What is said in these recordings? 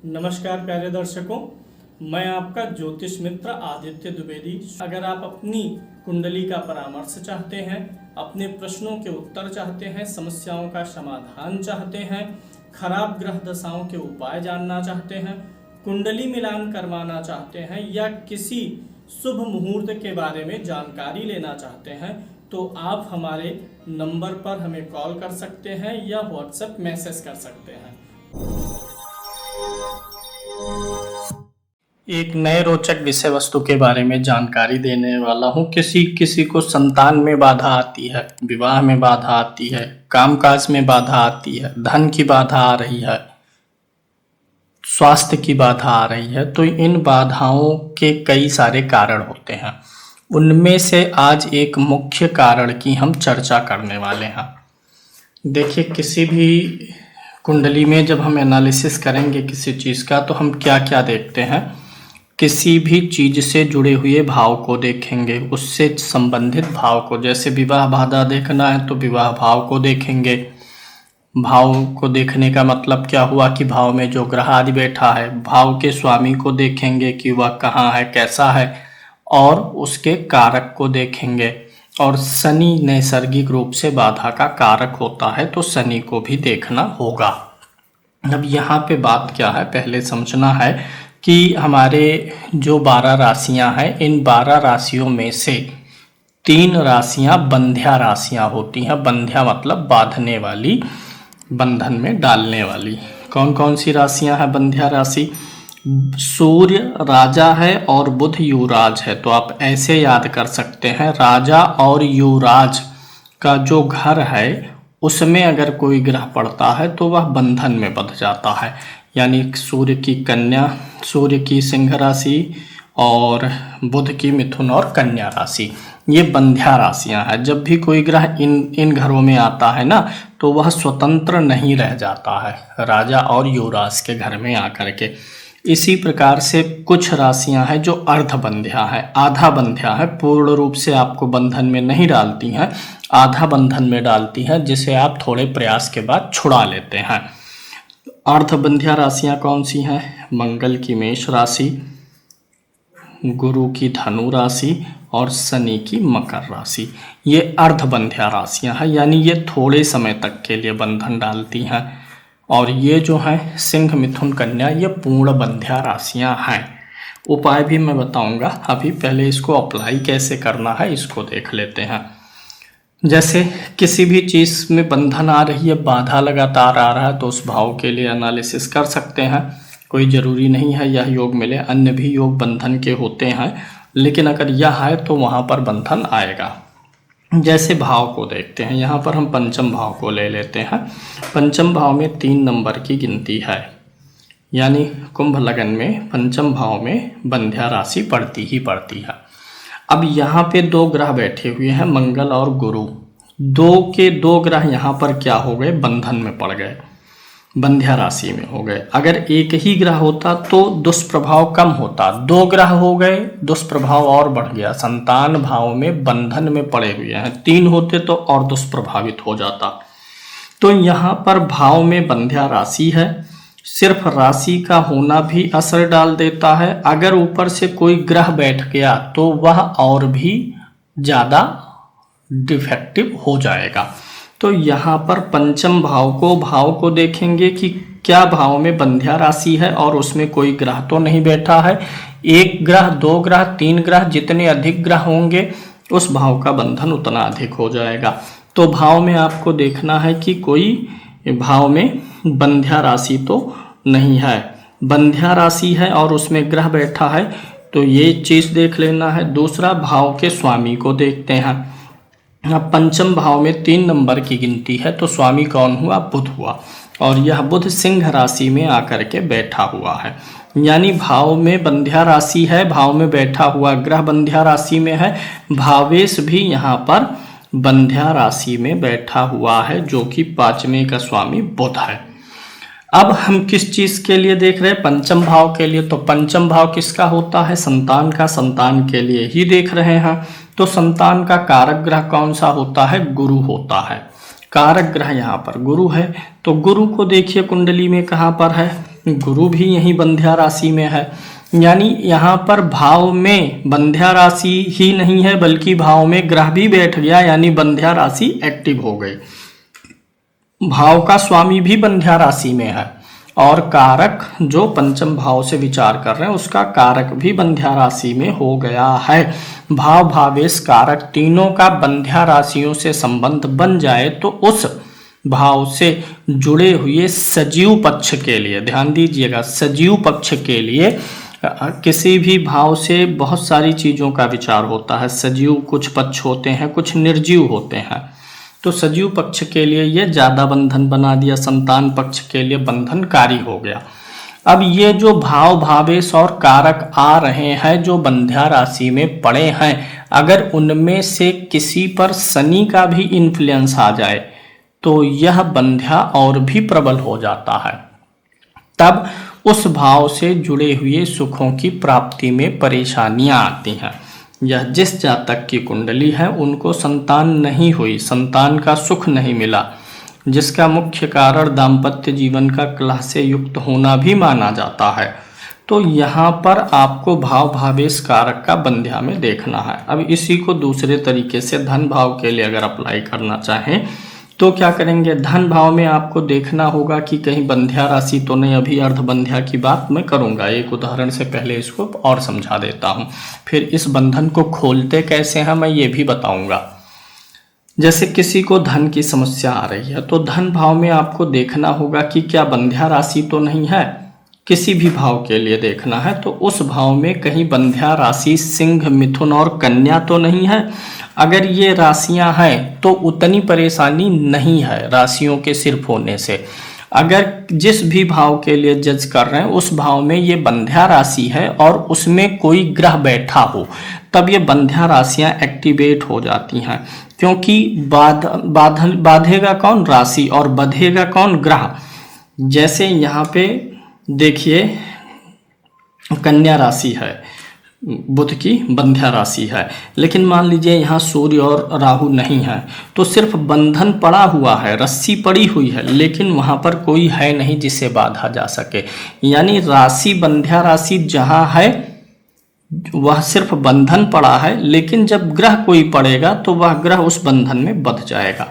नमस्कार प्यारे दर्शकों, मैं आपका ज्योतिष मित्र आदित्य द्विवेदी। अगर आप अपनी कुंडली का परामर्श चाहते हैं, अपने प्रश्नों के उत्तर चाहते हैं, समस्याओं का समाधान चाहते हैं, खराब ग्रह दशाओं के उपाय जानना चाहते हैं, कुंडली मिलान करवाना चाहते हैं या किसी शुभ मुहूर्त के बारे में जानकारी लेना चाहते हैं, तो आप हमारे नंबर पर हमें कॉल कर सकते हैं या व्हाट्सएप मैसेज कर सकते हैं। एक नए रोचक विषय वस्तु के बारे में जानकारी देने वाला हूँ। किसी को संतान में बाधा आती है, विवाह में बाधा आती है, कामकाज में बाधा आती है, धन की बाधा आ रही है, स्वास्थ्य की बाधा आ रही है, तो इन बाधाओं के कई सारे कारण होते हैं। उनमें से आज एक मुख्य कारण की हम चर्चा करने वाले हैं। देखिए, किसी भी कुंडली में जब हम एनालिसिस करेंगे किसी चीज़ का, तो हम क्या क्या देखते हैं। किसी भी चीज़ से जुड़े हुए भाव को देखेंगे, उससे संबंधित भाव को। जैसे विवाह बाधा देखना है तो विवाह भाव को देखेंगे। भाव को देखने का मतलब क्या हुआ कि भाव में जो ग्रह आदि बैठा है, भाव के स्वामी को देखेंगे कि वह कहाँ है, कैसा है, और उसके कारक को देखेंगे। और शनि नैसर्गिक रूप से बाधा का कारक होता है, तो शनि को भी देखना होगा। अब यहाँ पे बात क्या है, पहले समझना है कि हमारे जो 12 राशियाँ हैं, इन 12 राशियों में से 3 राशियाँ बंध्या राशियाँ होती हैं। बंध्या मतलब बांधने वाली, बंधन में डालने वाली। कौन कौन सी राशियाँ हैं बंध्या राशि? सूर्य राजा है और बुध युवराज है। तो आप ऐसे याद कर सकते हैं, राजा और युवराज का जो घर है उसमें अगर कोई ग्रह पड़ता है तो वह बंधन में बंध जाता है। यानी सूर्य की कन्या, सूर्य की सिंह राशि और बुध की मिथुन और कन्या राशि, ये बंध्या राशियां हैं। जब भी कोई ग्रह इन घरों में आता है ना, तो वह स्वतंत्र नहीं रह जाता है राजा और युवराज के घर में आकर के। इसी प्रकार से कुछ राशियां हैं जो अर्धबंध्या है, आधा बंध्या है, पूर्ण रूप से आपको बंधन में नहीं डालती हैं, आधा बंधन में डालती हैं, जिसे आप थोड़े प्रयास के बाद छुड़ा लेते हैं। अर्धबंध्या राशियां कौन सी हैं? मंगल की मेष राशि, गुरु की धनु राशि और शनि की मकर राशि। ये अर्धबंध्या राशियां हैं, यानी ये थोड़े समय तक के लिए बंधन डालती हैं। और ये जो है सिंह मिथुन कन्या, ये पूर्ण बंध्या राशियां हैं। उपाय भी मैं बताऊंगा, अभी पहले इसको अप्लाई कैसे करना है इसको देख लेते हैं। जैसे किसी भी चीज़ में बंधन आ रही है, बाधा लगातार आ रहा है, तो उस भाव के लिए एनालिसिस कर सकते हैं। कोई ज़रूरी नहीं है यह योग मिले, अन्य भी योग बंधन के होते हैं, लेकिन अगर यह है तो वहाँ पर बंधन आएगा। जैसे भाव को देखते हैं, यहाँ पर हम पंचम भाव को ले लेते हैं। पंचम भाव में 3 नंबर की गिनती है, यानी कुंभ लगन में पंचम भाव में बंध्या राशि पड़ती ही पड़ती है। अब यहाँ पे 2 ग्रह बैठे हुए हैं, मंगल और गुरु। 2 के 2 ग्रह यहाँ पर क्या हो गए? बंधन में पड़ गए, बंध्या राशि में हो गए। अगर एक ही ग्रह होता तो दुष्प्रभाव कम होता, 2 ग्रह हो गए, दुष्प्रभाव और बढ़ गया। संतान भाव में बंधन में पड़े हुए हैं, 3 होते तो और दुष्प्रभावित हो जाता। तो यहाँ पर भाव में बंध्या राशि है, सिर्फ राशि का होना भी असर डाल देता है। अगर ऊपर से कोई ग्रह बैठ गया तो वह और भी ज़्यादा डिफेक्टिव हो जाएगा। तो यहाँ पर पंचम भाव को देखेंगे कि क्या भाव में बंध्या राशि है और उसमें कोई ग्रह तो नहीं बैठा है। 1 ग्रह, 2 ग्रह, 3 ग्रह, जितने अधिक ग्रह होंगे उस भाव का बंधन उतना अधिक हो जाएगा। तो भाव में आपको देखना है कि कोई भाव में बंध्या राशि तो नहीं है। बंध्या राशि है और उसमें ग्रह बैठा है, तो ये चीज़ देख लेना है। दूसरा, भाव के स्वामी को देखते हैं। अब पंचम भाव में 3 नंबर की गिनती है, तो स्वामी कौन हुआ? बुध हुआ। और यह बुध सिंह राशि में आकर के बैठा हुआ है, यानी भाव में बंध्या राशि है, भाव में बैठा हुआ ग्रह बंध्या राशि में है, भावेश भी यहाँ पर बंध्या राशि में बैठा हुआ है, जो कि 5वें का स्वामी बुध है। अब हम किस चीज़ के लिए देख रहे हैं? पंचम भाव के लिए। तो पंचम भाव किसका होता है? संतान का। संतान के लिए ही देख रहे हैं। तो संतान का कारक ग्रह कौन सा होता है? गुरु होता है। कारक ग्रह यहाँ पर गुरु है। तो गुरु को देखिए कुंडली में कहाँ पर है? गुरु भी यही बंध्या राशि में है, यानी यहाँ पर भाव में बंध्या राशि ही नहीं है बल्कि भाव में ग्रह भी बैठ गया, यानी बंध्या राशि एक्टिव हो गई। भाव का स्वामी भी बंध्या राशि में है और कारक जो पंचम भाव से विचार कर रहे हैं उसका कारक भी बंध्या राशि में हो गया है। भाव भावेश कारक तीनों का बंध्या राशियों से संबंध बन जाए तो उस भाव से जुड़े हुए सजीव पक्ष के लिए, ध्यान दीजिएगा, सजीव पक्ष के लिए किसी भी भाव से बहुत सारी चीज़ों का विचार होता है। सजीव कुछ पक्ष होते हैं, कुछ निर्जीव होते हैं। तो सजीव पक्ष के लिए ये ज़्यादा बंधन बना दिया, संतान पक्ष के लिए बंधनकारी हो गया। अब ये जो भाव भावेश और कारक आ रहे हैं जो बंध्या राशि में पड़े हैं, अगर उनमें से किसी पर शनि का भी इन्फ्लुएंस आ जाए तो यह बंध्या और भी प्रबल हो जाता है। तब उस भाव से जुड़े हुए सुखों की प्राप्ति में परेशानियां आती हैं। यह जिस जातक की कुंडली है उनको संतान नहीं हुई, संतान का सुख नहीं मिला, जिसका मुख्य कारण दाम्पत्य जीवन का कलह से युक्त होना भी माना जाता है, तो यहाँ पर आपको भाव भावेश कारक का बंध्या में देखना है। अब इसी को दूसरे तरीके से धन भाव के लिए अगर अप्लाई करना चाहें तो क्या करेंगे, धन भाव में आपको देखना होगा कि कहीं बंध्या राशि तो नहीं। अभी अर्ध बंध्या की बात मैं करूंगा, एक उदाहरण से पहले इसको और समझा देता हूं, फिर इस बंधन को खोलते कैसे हैं मैं ये भी बताऊंगा। जैसे किसी को धन की समस्या आ रही है तो धन भाव में आपको देखना होगा कि क्या बंध्या राशि तो नहीं है। किसी भी भाव के लिए देखना है तो उस भाव में कहीं बंध्या राशि सिंह, मिथुन और कन्या तो नहीं है। अगर ये राशियां हैं तो उतनी परेशानी नहीं है राशियों के सिर्फ होने से। अगर जिस भी भाव के लिए जज कर रहे हैं उस भाव में ये बंध्या राशि है और उसमें कोई ग्रह बैठा हो, तब ये बंध्या राशियां एक्टिवेट हो जाती हैं, क्योंकि बाधेगा कौन, राशि, और बधेगा कौन, ग्रह। जैसे यहाँ पे देखिए कन्या राशि है, बुध की बंध्या राशि है, लेकिन मान लीजिए यहाँ सूर्य और राहु नहीं है तो सिर्फ बंधन पड़ा हुआ है, रस्सी पड़ी हुई है, लेकिन वहाँ पर कोई है नहीं जिसे बांधा जा सके। यानी राशि, बंध्या राशि जहाँ है वह सिर्फ बंधन पड़ा है, लेकिन जब ग्रह कोई पड़ेगा तो वह ग्रह उस बंधन में बंध जाएगा।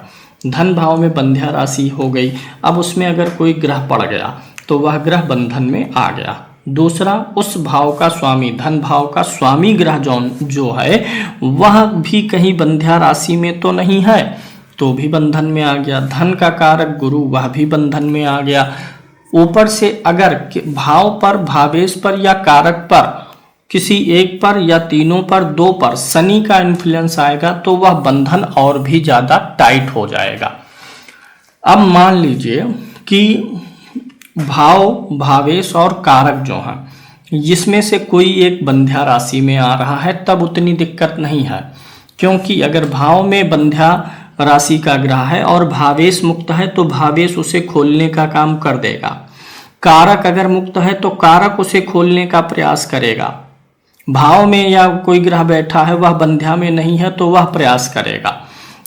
धन भाव में बंध्या राशि हो गई, अब उसमें अगर कोई ग्रह पड़ गया तो वह ग्रह बंधन में आ गया। दूसरा, उस भाव का स्वामी, धन भाव का स्वामी ग्रह जो है वह भी कहीं बंध्या राशि में तो नहीं है, तो भी बंधन में आ गया। धन का कारक गुरु, वह भी बंधन में आ गया। ऊपर से अगर भाव पर, भावेश पर या कारक पर, किसी एक पर या तीनों पर, दो पर शनि का इन्फ्लुएंस आएगा तो वह बंधन और भी ज्यादा टाइट हो जाएगा। अब मान लीजिए कि भाव, भावेश और कारक जो हैं जिसमें से कोई एक बंध्या राशि में आ रहा है, तब उतनी दिक्कत नहीं है, क्योंकि अगर भाव में बंध्या राशि का ग्रह है और भावेश मुक्त है तो भावेश उसे खोलने का काम कर देगा। कारक अगर मुक्त है तो कारक उसे खोलने का प्रयास करेगा। भाव में या कोई ग्रह बैठा है वह बंध्या में नहीं है तो वह प्रयास करेगा।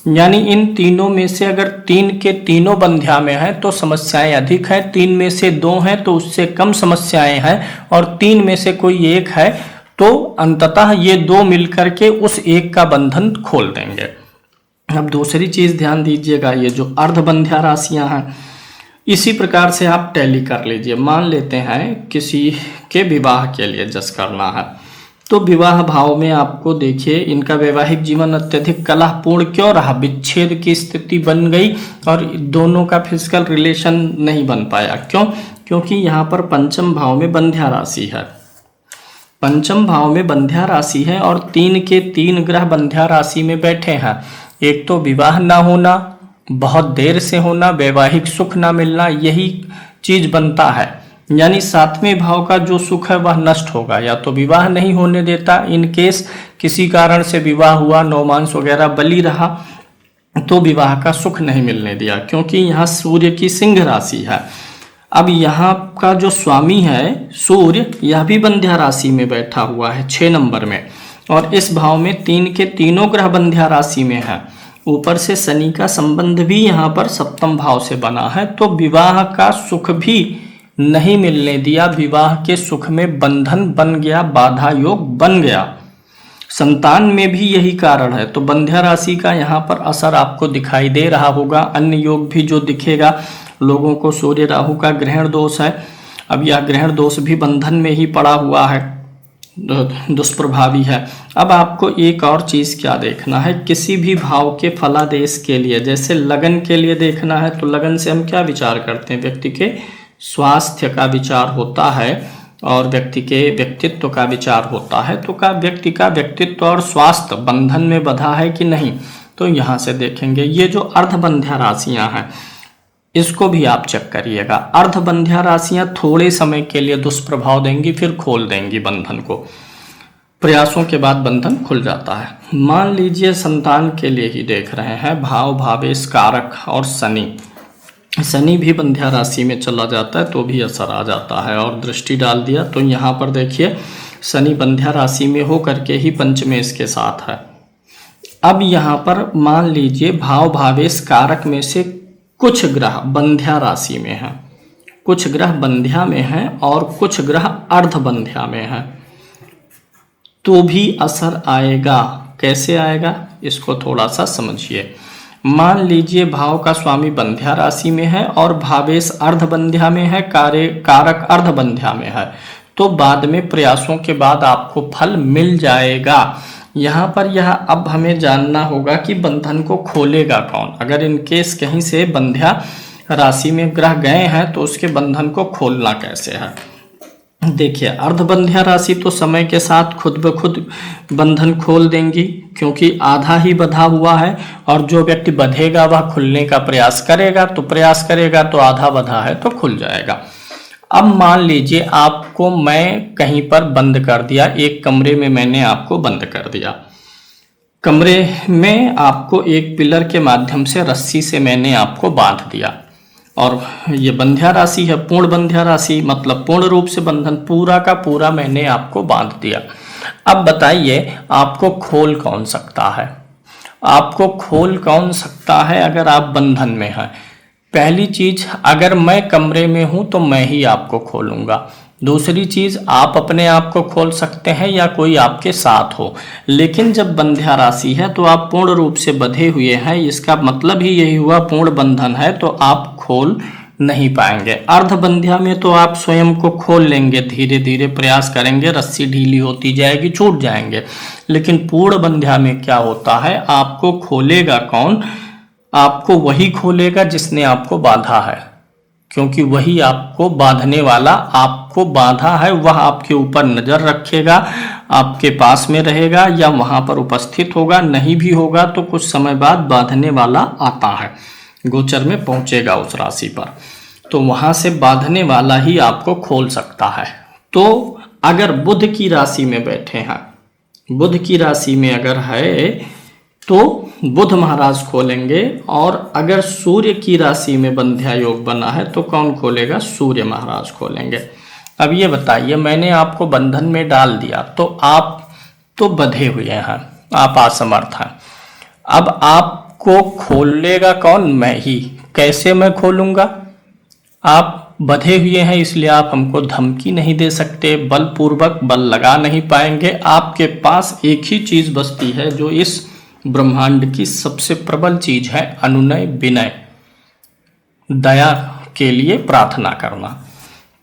यानी इन तीनों में से अगर तीन के तीनों बंध्या में है तो समस्याएं अधिक है, तीन में से दो हैं तो उससे कम समस्याएं हैं, और तीन में से कोई एक है तो अंततः ये दो मिलकर के उस एक का बंधन खोल देंगे। अब दूसरी चीज ध्यान दीजिएगा, ये जो अर्धबंध्या राशियां हैं इसी प्रकार से आप टैली कर लीजिए। मान लेते हैं किसी के विवाह के लिए जज करना है, तो विवाह भाव में आपको देखिए इनका वैवाहिक जीवन अत्यधिक कलहपूर्ण क्यों रहा, विच्छेद की स्थिति बन गई और दोनों का फिजिकल रिलेशन नहीं बन पाया। क्यों? क्योंकि यहाँ पर पंचम भाव में बंध्या राशि है, पंचम भाव में बंध्या राशि है और तीन के तीन ग्रह बंध्या राशि में बैठे हैं। एक तो विवाह ना होना, बहुत देर से होना, वैवाहिक सुख ना मिलना, यही चीज बनता है। यानी सातवें भाव का जो सुख है वह नष्ट होगा, या तो विवाह नहीं होने देता, इन केस किसी कारण से विवाह हुआ, नौमांस वगैरह बली रहा तो विवाह का सुख नहीं मिलने दिया, क्योंकि यहाँ सूर्य की सिंह राशि है। अब यहाँ का जो स्वामी है सूर्य, यह भी बंध्या राशि में बैठा हुआ है 6 नंबर में, और इस भाव में तीन के तीनों ग्रह बंध्या राशि में है। ऊपर से शनि का संबंध भी यहाँ पर सप्तम भाव से बना है, तो विवाह का सुख भी नहीं मिलने दिया, विवाह के सुख में बंधन बन गया, बाधा योग बन गया। संतान में भी यही कारण है। तो बंध्या राशि का यहाँ पर असर आपको दिखाई दे रहा होगा। अन्य योग भी जो दिखेगा लोगों को, सूर्य राहु का ग्रहण दोष है। अब यह ग्रहण दोष भी बंधन में ही पड़ा हुआ है, दुष्प्रभावी है। अब आपको एक और चीज़ क्या देखना है, किसी भी भाव के फलादेश के लिए, जैसे लगन के लिए देखना है, तो लगन से हम क्या विचार करते हैं, व्यक्ति के स्वास्थ्य का विचार होता है और व्यक्ति के व्यक्तित्व का विचार होता है। तो का व्यक्ति का व्यक्तित्व और स्वास्थ्य बंधन में बंधा है कि नहीं, तो यहाँ से देखेंगे। ये जो अर्धबंध्या राशियाँ हैं इसको भी आप चेक करिएगा। अर्धबंध्या राशियां थोड़े समय के लिए दुष्प्रभाव देंगी, फिर खोल देंगी बंधन को। प्रयासों के बाद बंधन खुल जाता है। मान लीजिए संतान के लिए ही देख रहे हैं, भाव भावेश कारक और शनि भी बंध्या राशि में चला जाता है तो भी असर आ जाता है। और दृष्टि डाल दिया तो यहाँ पर देखिए शनि बंध्या राशि में हो करके ही पंचमेश के साथ है। अब यहाँ पर मान लीजिए भाव भावेश कारक में से कुछ ग्रह बंध्या राशि में हैं, कुछ ग्रह बंध्या में हैं और कुछ ग्रह अर्धबंध्या में हैं, तो भी असर आएगा। कैसे आएगा इसको थोड़ा सा समझिए। मान लीजिए भाव का स्वामी बंध्या राशि में है और भावेश अर्धबंध्या में है, कारक अर्धबंध्या में है, तो बाद में प्रयासों के बाद आपको फल मिल जाएगा। यहाँ पर यह अब हमें जानना होगा कि बंधन को खोलेगा कौन। अगर इनकेस कहीं से बंध्या राशि में ग्रह गए हैं तो उसके बंधन को खोलना कैसे है। देखिए अर्धबंध्या राशि तो समय के साथ खुद ब खुद बंधन खोल देंगी, क्योंकि आधा ही बंधा हुआ है और जो व्यक्ति बंधेगा वह खुलने का प्रयास करेगा, तो प्रयास करेगा तो आधा बंधा है तो खुल जाएगा। अब मान लीजिए आपको मैं कहीं पर बंद कर दिया, एक कमरे में मैंने आपको बंद कर दिया, कमरे में आपको एक पिलर के माध्यम से रस्सी से मैंने आपको बांध दिया, और ये बंध्या राशि है, पूर्ण बंध्या राशि, मतलब पूर्ण रूप से बंधन पूरा का पूरा मैंने आपको बांध दिया। अब बताइए आपको खोल कौन सकता है, आपको खोल कौन सकता है अगर आप बंधन में हैं। पहली चीज, अगर मैं कमरे में हूं तो मैं ही आपको खोलूंगा। दूसरी चीज, आप अपने आप को खोल सकते हैं या कोई आपके साथ हो, लेकिन जब बंध्या राशि है तो आप पूर्ण रूप से बंधे हुए हैं, इसका मतलब ही यही हुआ पूर्ण बंधन है, तो आप खोल नहीं पाएंगे। अर्धबंध्या में तो आप स्वयं को खोल लेंगे, धीरे धीरे प्रयास करेंगे, रस्सी ढीली होती जाएगी, छूट जाएंगे। लेकिन पूर्ण बंध्या में क्या होता है, आपको खोलेगा कौन, आपको वही खोलेगा जिसने आपको बांधा है, क्योंकि वही आपको बांधने वाला आपको बांधा है, वह आपके ऊपर नजर रखेगा, आपके पास में रहेगा या वहां पर उपस्थित होगा। नहीं भी होगा तो कुछ समय बाद बांधने वाला आता है, गोचर में पहुंचेगा उस राशि पर, तो वहां से बांधने वाला ही आपको खोल सकता है। तो अगर बुध की राशि में बैठे हैं, बुध की राशि में अगर है तो बुध महाराज खोलेंगे, और अगर सूर्य की राशि में बंध्या योग बना है तो कौन खोलेगा, सूर्य महाराज खोलेंगे। अब ये बताइए, मैंने आपको बंधन में डाल दिया तो आप तो बंधे हुए हैं, आप असमर्थ हैं। अब आपको खोलेगा कौन, मैं ही। कैसे मैं खोलूंगा, आप बंधे हुए हैं इसलिए आप हमको धमकी नहीं दे सकते, बलपूर्वक बल लगा नहीं पाएंगे। आपके पास एक ही चीज बचती है जो इस ब्रह्मांड की सबसे प्रबल चीज है, अनुनय विनय, दया के लिए प्रार्थना करना।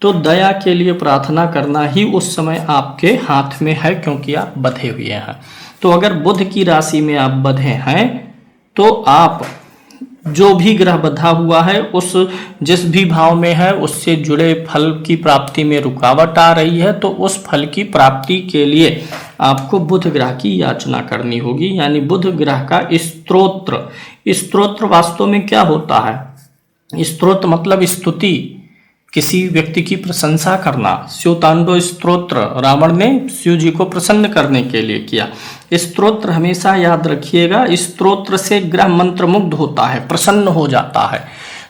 तो दया के लिए प्रार्थना करना ही उस समय आपके हाथ में है, क्योंकि आप बंधे हुए हैं। तो अगर बुध की राशि में आप बंधे हैं तो आप जो भी ग्रह बंधा हुआ है उस जिस भी भाव में है उससे जुड़े फल की प्राप्ति में रुकावट आ रही है, तो उस फल की प्राप्ति के लिए आपको बुध ग्रह की याचना करनी होगी, यानी बुध ग्रह का स्तोत्र। स्तोत्र वास्तव में क्या होता है, स्तोत्र मतलब स्तुति, किसी व्यक्ति की प्रशंसा करना। शिवतांडव स्तोत्र रावण ने शिव जी को प्रसन्न करने के लिए किया। स्तोत्र हमेशा याद रखिएगा, स्तोत्र से ग्रह मंत्र मुग्ध होता है, प्रसन्न हो जाता है।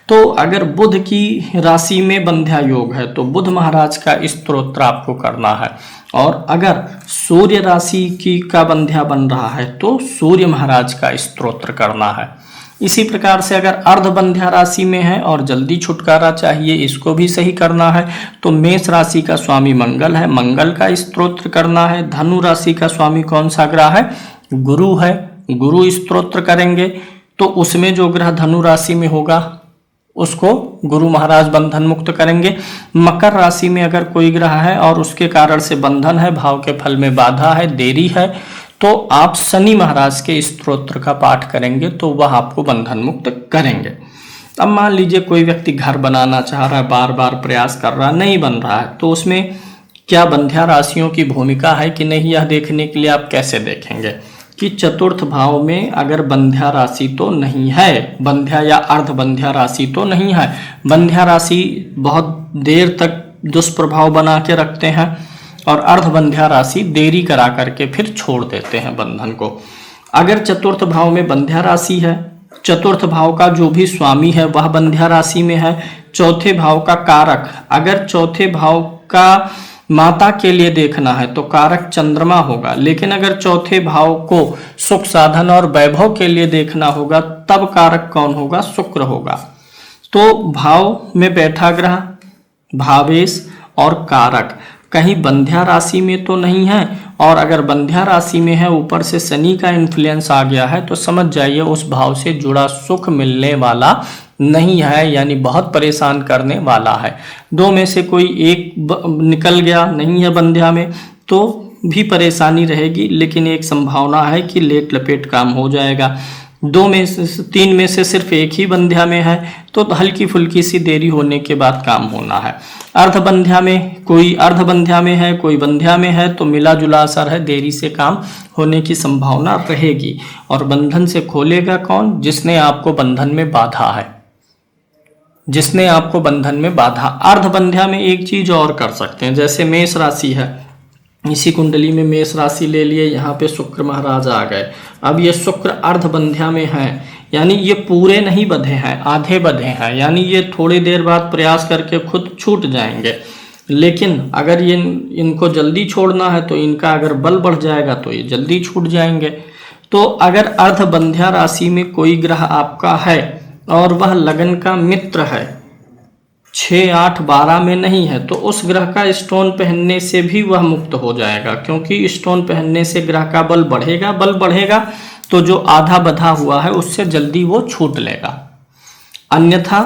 तो अगर बुध की राशि में बंध्या योग है तो बुध महाराज का स्तोत्र आपको करना है, और अगर सूर्य राशि की का बंध्या बन रहा है तो सूर्य महाराज का स्तोत्र करना है। इसी प्रकार से अगर अर्धबंध्या राशि में है और जल्दी छुटकारा चाहिए, इसको भी सही करना है, तो मेष राशि का स्वामी मंगल है, मंगल का स्तोत्र करना है। धनु राशि का स्वामी कौन सा ग्रह है? गुरु है, गुरु स्तोत्र करेंगे तो उसमें जो ग्रह धनु राशि में होगा उसको गुरु महाराज बंधन मुक्त करेंगे। मकर राशि में अगर कोई ग्रह है और उसके कारण से बंधन है, भाव के फल में बाधा है, देरी है, तो आप शनि महाराज के स्तोत्र का पाठ करेंगे तो वह आपको बंधन मुक्त करेंगे। अब मान लीजिए कोई व्यक्ति घर बनाना चाह रहा है, बार बार प्रयास कर रहा है, नहीं बन रहा है, तो उसमें क्या बंध्या राशियों की भूमिका है कि नहीं, यह देखने के लिए आप कैसे देखेंगे कि चतुर्थ भाव में अगर बंध्या राशि तो नहीं है, बंध्या या अर्धबंध्या राशि तो नहीं है। बंध्या राशि बहुत देर तक दुष्प्रभाव बना के रखते हैं और अर्धबंध्या राशि देरी करा करके फिर छोड़ देते हैं बंधन को। अगर चतुर्थ भाव में बंध्या राशि है, चतुर्थ भाव का जो भी स्वामी है वह बंध्या राशि में है, चौथे भाव का कारक, अगर चौथे भाव का माता के लिए देखना है तो कारक चंद्रमा होगा, लेकिन अगर चौथे भाव को सुख साधन और वैभव के लिए देखना होगा तब कारक कौन होगा? शुक्र होगा। तो भाव में बैठा ग्रह, भावेश और कारक कहीं बंध्या राशि में तो नहीं है, और अगर बंध्या राशि में है, ऊपर से शनि का इन्फ्लुएंस आ गया है, तो समझ जाइए उस भाव से जुड़ा सुख मिलने वाला नहीं है, यानी बहुत परेशान करने वाला है। दो में से कोई एक निकल गया, नहीं है बंध्या में, तो भी परेशानी रहेगी, लेकिन एक संभावना है कि लेट लपेट काम हो जाएगा। दो में से तीन में से सिर्फ एक ही बंध्या में है तो हल्की फुल्की सी देरी होने के बाद काम होना है। अर्धबंध्या में कोई अर्धबंध्या में है, कोई बंध्या में है, तो मिला जुला असर है, देरी से काम होने की संभावना रहेगी। और बंधन से खोलेगा कौन? जिसने आपको बंधन में बाधा है, जिसने आपको बंधन में बाधा। अर्धबंध्या में एक चीज और कर सकते हैं, जैसे मेष राशि है, इसी कुंडली में मेष राशि ले लिए, यहाँ पे शुक्र महाराज आ गए। अब ये शुक्र अर्धबंध्या में है, यानी ये पूरे नहीं बंधे हैं, आधे बंधे हैं, यानी ये थोड़ी देर बाद प्रयास करके खुद छूट जाएंगे। लेकिन अगर ये इनको जल्दी छोड़ना है तो इनका अगर बल बढ़ जाएगा तो ये जल्दी छूट जाएंगे। तो अगर अर्धबंध्या राशि में कोई ग्रह आपका है और वह लगन का मित्र है, 6, 8, 12 में नहीं है, तो उस ग्रह का स्टोन पहनने से भी वह मुक्त हो जाएगा, क्योंकि स्टोन पहनने से ग्रह का बल बढ़ेगा, बल बढ़ेगा तो जो आधा बधा हुआ है उससे जल्दी वो छूट लेगा। अन्यथा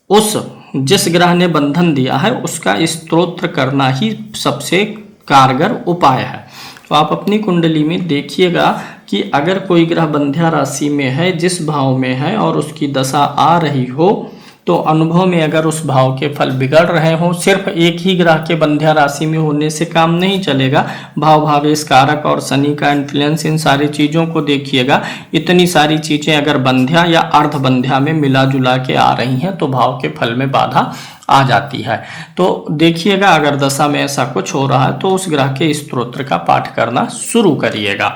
उस जिस ग्रह ने बंधन दिया है उसका स्तोत्र करना ही सबसे कारगर उपाय है। तो आप अपनी कुंडली में देखिएगा कि अगर कोई ग्रह बंध्या राशि में है, जिस भाव में है और उसकी दशा आ रही हो, तो अनुभव में अगर उस भाव के फल बिगड़ रहे हों, सिर्फ एक ही ग्रह के बंध्या राशि में होने से काम नहीं चलेगा। भाव, भावेश, कारक और शनि का इन्फ्लुएंस, इन सारी चीज़ों को देखिएगा। इतनी सारी चीज़ें अगर बंध्या या अर्धबंध्या में मिला जुला के आ रही हैं तो भाव के फल में बाधा आ जाती है। तो देखिएगा अगर दशा में ऐसा कुछ हो रहा है तो उस ग्रह के स्तोत्र का पाठ करना शुरू करिएगा।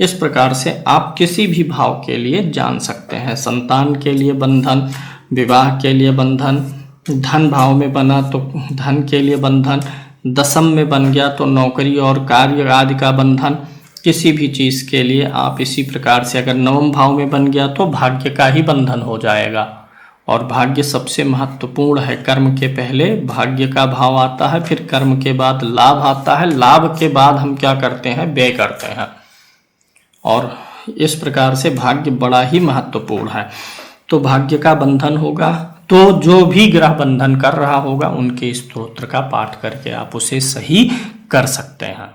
इस प्रकार से आप किसी भी भाव के लिए जान सकते हैं। संतान के लिए बंधन, विवाह के लिए बंधन, धन भाव में बना तो धन के लिए बंधन, दशम में बन गया तो नौकरी और कार्य आदि का बंधन, किसी भी चीज़ के लिए आप इसी प्रकार से, अगर नवम भाव में बन गया तो भाग्य का ही बंधन हो जाएगा। और भाग्य सबसे महत्वपूर्ण है, कर्म के पहले भाग्य का भाव आता है, फिर कर्म के बाद लाभ आता है, लाभ के बाद हम क्या करते हैं? व्यय करते हैं। और इस प्रकार से भाग्य बड़ा ही महत्वपूर्ण है। तो भाग्य का बंधन होगा तो जो भी ग्रह बंधन कर रहा होगा उनके स्तोत्र का पाठ करके आप उसे सही कर सकते हैं।